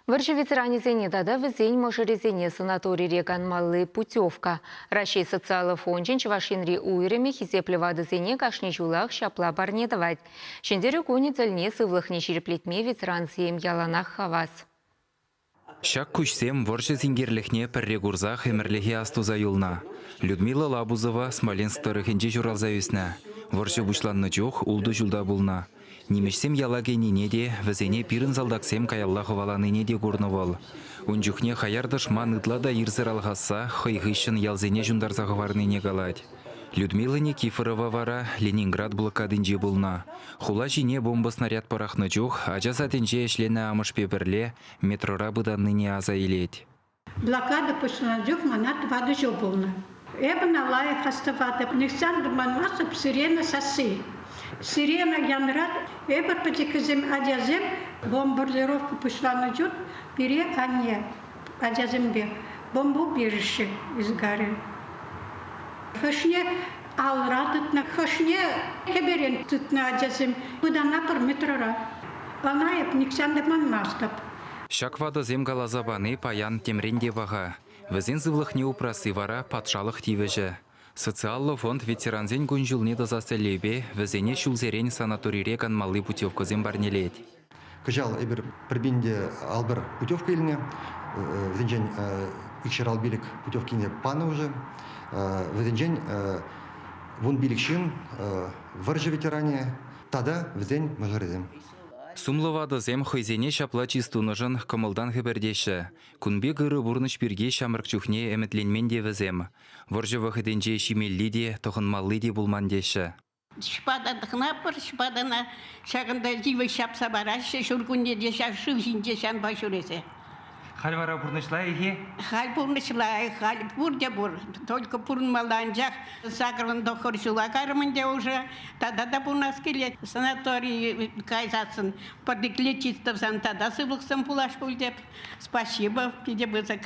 Варши ветеранизене дада візень можырезене санаторий реганмалы путевка. Рашей социалы фонжин чывашинри уйрыме хизеплевады зене кашни жулах шапла барне давать. Шендері кони цельне сывлых нешерплетме ветеран зем яланах хавас. Шак кучсем воршы зингерлихне перрегурзах эмерлихе астуза юлна. Людмила Лабузова Смоленск тарыхынче журалза үсна. Воршы бушланны жох улды жулда булна. Немешсем ялагенине де візене пирін залдаксем каялла хываланыне де горнывал. Унжухне хаярдыш маныдла да ирзір алғаса хайғышын ялзене жундарза ғыварныне галать. Людмила Никифорова вара Ленинград блокадынже булна. Хула жине бомба снаряд парахны жух, ажа сатынже эшлене амыш пеперле метрора бұданныне аза илет. Блокада пошла жух манат вады жо булна. Эбін алай хастывады. Нександы манмасып сирена сасы. Сирена янрад, эбір патекізім адязем, бомбардировка пошла на жут, пере анье, адязембе, бомбу беріші изгары. Хышне алрадытна, хышне кеберен тытна адязем, бұдана пыр метрора. Анайып нександы манмастып. Шаквада земгала забаны паян темренде вага. Візен зывлық упрасы вара патшалық тивежі. Социаллы фонд ветеранзен күнжіліне дазастелебе візене шулзерен санаторире канмалы путевкызен барнелет. Кыжал эбір бірбенде албір путевка еліне, візенжен икшер албелік путевкине паны уже, візенжен вон билікшін варжы ветеране, тада візен мұжырызем. Сумлывады зем хойзене шапла чистуныжын кымылдан хыбердеші. Күнбе гыры бұрныш бірге шамырк чухне әмітленмен де візем. Варжы вақыденже шимелли де, тұғынмалли де бұлман деші. Шпададықна бір, шпадана шағында живы шапса барашы, шүргінде де шашы жинже шан башуресе. Хал вара бұрнышлай еге? Хал бұрнышлай, хал бұрде бұр. Только бұрынмалан жақ сағырын доқыршыла қарымында уже. Тада да бұл нас келет. Санаторий кайзасын. Подеклетистовсан тада сывықсын пулаш бұл деп. Спасибо, пиде бызык.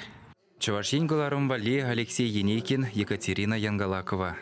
Чувашин Галарым Вали, Алексей Енейкин, Екатерина Янгалакова.